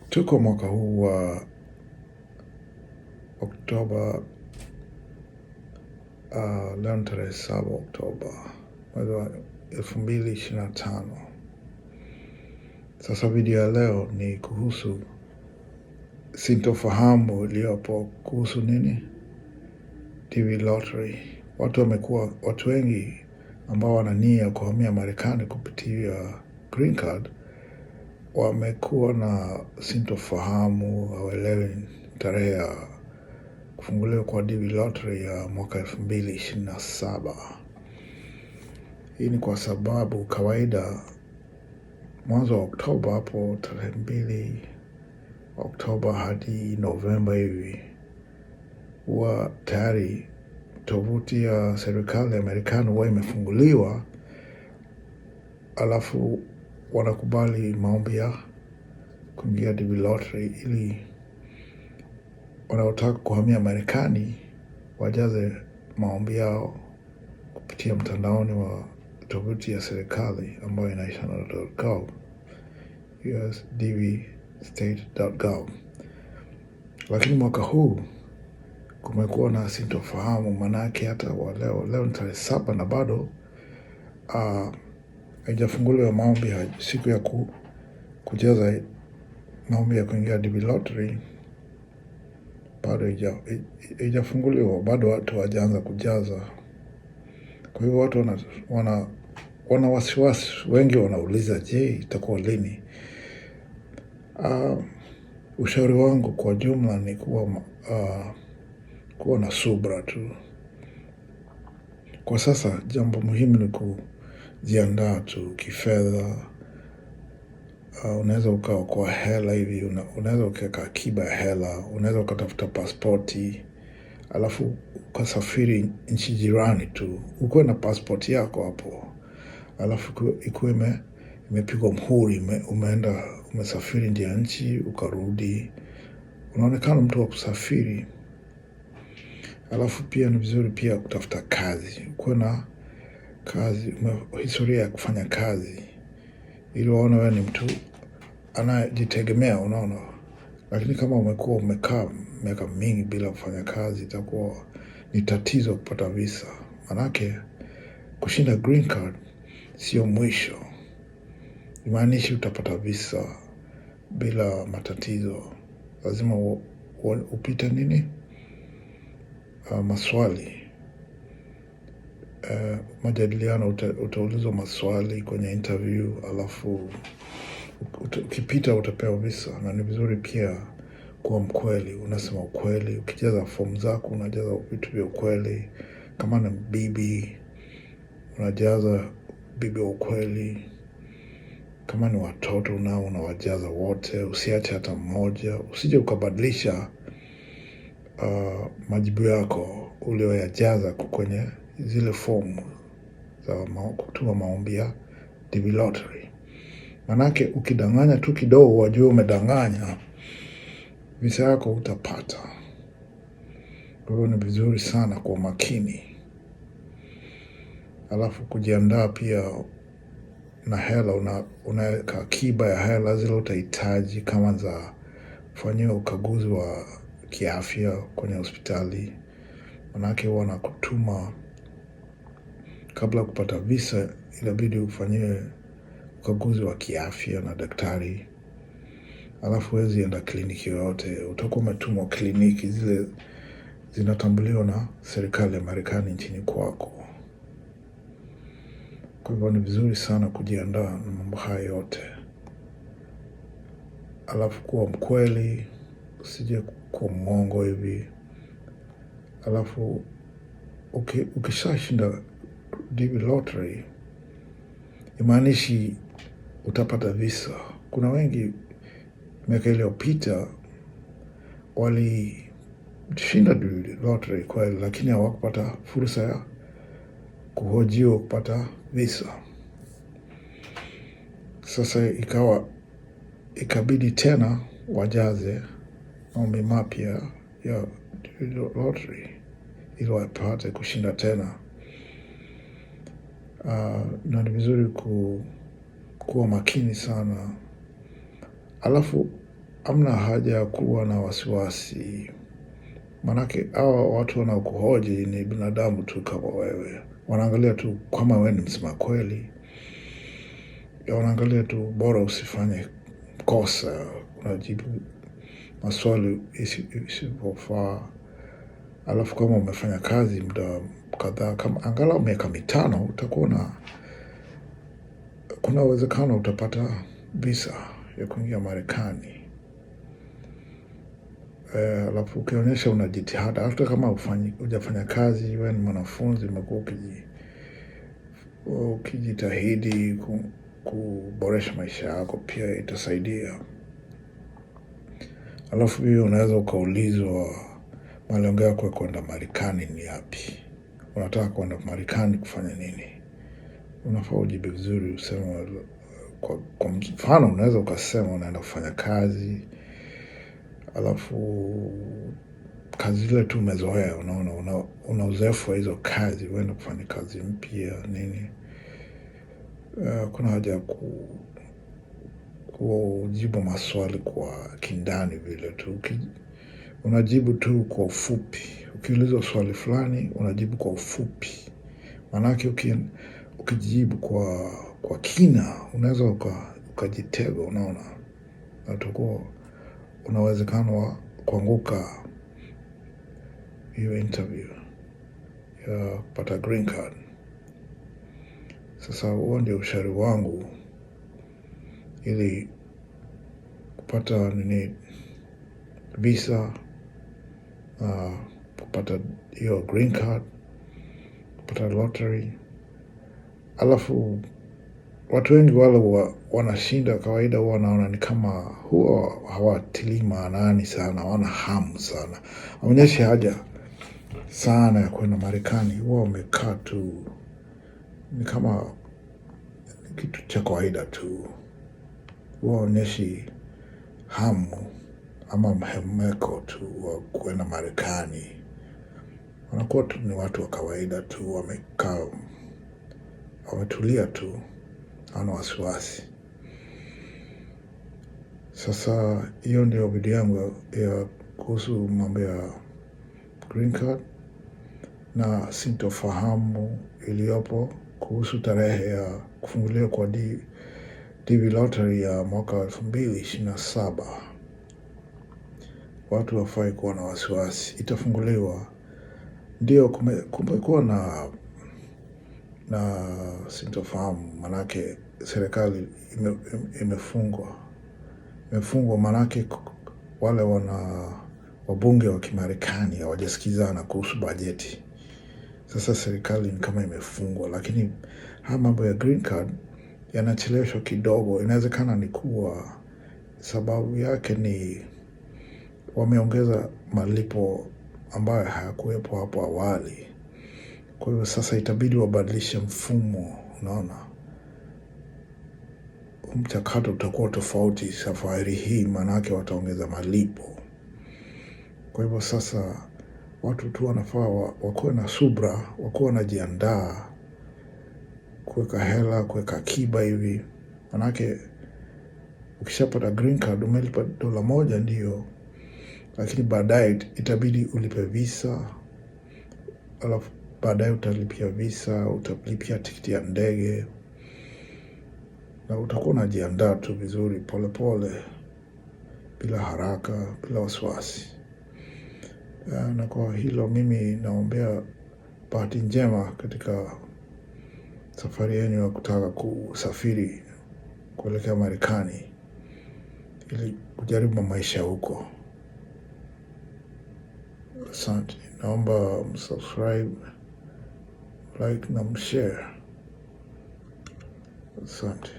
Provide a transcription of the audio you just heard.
Tuko mwaka huu wa Oktoba, leo ni tarehe 7 Oktoba mwezi wa 2025. Sasa video ya leo ni kuhusu sintofahamu iliyopo kuhusu nini? TV lottery. Watu wengi ambao wana nia ya kuhamia Marekani kupitia green card wamekuwa na sintofahamu, hawaelewi tarehe ya kufunguliwa kwa DV lottery ya mwaka 2027. Hii ni kwa sababu kawaida mwanzo wa Oktoba, hapo tarehe 2 Oktoba hadi Novemba hivi, huwa tayari tovuti ya serikali ya Marekani huwa imefunguliwa, alafu wanakubali maombi ya kuingia DV lottery ili wanaotaka kuhamia Marekani wajaze maombi yao kupitia mtandaoni wa tovuti ya serikali ambayo inaisha na .gov, usdvstate.gov. Lakini mwaka huu kumekuwa na sintofahamu, manake hata wa leo ni tarehe 7 na bado haijafunguliwa maombi siku ya kujaza maombi ya kuingia DV lottery. Bado haijafunguliwa, bado watu hawajaanza kujaza. Kwa hivyo watu wana wasiwasi, wengi wanauliza, je, itakuwa lini? Ushauri wangu kwa jumla ni kuwa na subra tu. Kwa sasa jambo muhimu ni kujiandaa tu kifedha. Unaweza ukaokoa hela hivi, unaweza ukaweka akiba ya hela, unaweza ukatafuta pasipoti, alafu ukasafiri nchi jirani tu, ukuwe na pasipoti yako hapo, alafu ikuwe imepigwa mhuri, umesafiri nje ya nchi ukarudi, unaonekana mtu wa kusafiri. Alafu pia ni vizuri pia kutafuta kazi, ukuwe na kazi, historia ya kufanya kazi, ili waone wewe ni mtu anayejitegemea, unaona. Lakini kama umekaa miaka mingi bila kufanya kazi, itakuwa ni tatizo kupata visa. Manake kushinda green card sio mwisho, imaanishi utapata visa bila matatizo. Lazima upite maswali, majadiliano. Utaulizwa maswali kwenye interview, alafu ukipita utapewa visa. Na ni vizuri pia kuwa mkweli, unasema ukweli. Ukijaza fomu zako unajaza vitu vya ukweli. Kama ni bibi, unajaza bibi wa ukweli. Kama ni watoto unawajaza wote, usiache hata mmoja. Usije ukabadilisha majibu yako ulioyajaza kwenye zile fomu za kutuma maombi ya DV lottery. Manake ukidanganya tu kidogo, wajue umedanganya, visa yako utapata. Kwa hiyo ni vizuri sana kwa makini. Alafu kujiandaa pia na hela, unaweka akiba ya hela zile utahitaji, kama za kufanyiwa ukaguzi wa kiafya kwenye hospitali. Manake wanakutuma kabla kupata visa, inabidi ufanyiwe ukaguzi wa kiafya na daktari. Alafu huwezi enda kliniki yoyote, utakuwa umetumwa kliniki zile zinatambuliwa na serikali ya Marekani nchini kwako. Kwa hivyo ni vizuri sana kujiandaa na mambo haya yote. Alafu kuwa mkweli, usije kuwa mwongo hivi. Alafu ukishashinda DV lottery, imaanishi utapata visa. Kuna wengi miaka iliyopita walishinda DV lottery kweli, lakini hawakupata fursa ya kuhojiwa kupata visa. Sasa ikabidi tena wajaze maombi mapya ya DV lottery ili wapate kushinda tena. Na ni vizuri kuwa makini sana. Alafu amna haja ya kuwa na wasiwasi, manake hawa watu wanaokuhoji ni binadamu tu kama wewe. Wanaangalia tu kama wewe ni msema kweli, wanaangalia tu bora usifanye kosa, unajibu maswali isipofaa. Alafu kama umefanya kazi muda kadhaa, kama angalau miaka 5, utakuwa kuna uwezekano utapata visa ya kuingia Marekani. Alafu ukionyesha una jitihada, hata kama hujafanya kazi, wewe ni mwanafunzi, umekuwa ukijitahidi kuboresha maisha yako, pia itasaidia. Alafu hiyo unaweza ukaulizwa malengo yako ya kwenda Marekani ni yapi? Unataka kwenda Marekani kufanya nini? Unafaa ujibu vizuri, useme kwa mfano unaweza ukasema unaenda kufanya kazi, alafu kazi ile tu umezoea, unaona una uzoefu wa hizo kazi, uende kufanya kazi mpya nini. Kuna haja ya kujibu maswali kwa kindani vile tu. Unajibu tu kwa ufupi. Ukiulizwa swali fulani, unajibu kwa ufupi. Manake ukijibu kwa kina, unaweza ukajitega, unaona. Utakuwa una uwezekano wa kuanguka hiyo interview ya kupata green card. Sasa huo ndio ushauri wangu, ili kupata visa, kupata hiyo green card, kupata lottery. Alafu watu wengi wale wanashinda kawaida wanaona ni kama huwa hawatilii maanani sana, wana hamu sana, hawaonyeshi haja sana ya kwenda Marekani. Huwa wamekaa tu, ni kama kitu cha kawaida tu, huwa hawaonyeshi hamu ama mhemeko tu wa kwenda Marekani. Wanakuwa tu ni watu wa kawaida tu, wamekaa wametulia tu, hawana wasiwasi. Sasa hiyo ndio video yangu ya kuhusu mambo ya green card na sintofahamu iliyopo kuhusu tarehe ya kufunguliwa kwa DV lottery ya mwaka 2027. Watu wafai kuwa na wasiwasi, itafunguliwa. Ndio kumekuwa na sintofahamu, manake serikali imefungwa, manake wale wabunge wa Kimarekani hawajasikizana kuhusu bajeti. Sasa serikali ni kama imefungwa, lakini haya mambo ya green card yanacheleweshwa kidogo. Inawezekana ni kuwa sababu yake ni wameongeza malipo ambayo hayakuwepo hapo awali. Kwa hiyo sasa itabidi wabadilishe mfumo, unaona. Mchakato utakuwa tofauti safari hii, manake wataongeza malipo. Kwa hivyo sasa watu tu wanafaa wakuwe na subra, wakuwe wanajiandaa kuweka hela, kuweka akiba hivi. Manake ukishapata green card umelipa $1 ndio, lakini baadaye itabidi ulipe visa, alafu baadaye utalipia visa, utalipia tikiti ya ndege, na utakuwa unajiandaa tu vizuri polepole, bila haraka, bila wasiwasi. Na kwa hilo mimi naombea bahati njema katika safari yenu ya kutaka kusafiri kuelekea Marekani ili kujaribu maisha huko. Asante. Naomba msubscribe, like na mshare. Asante.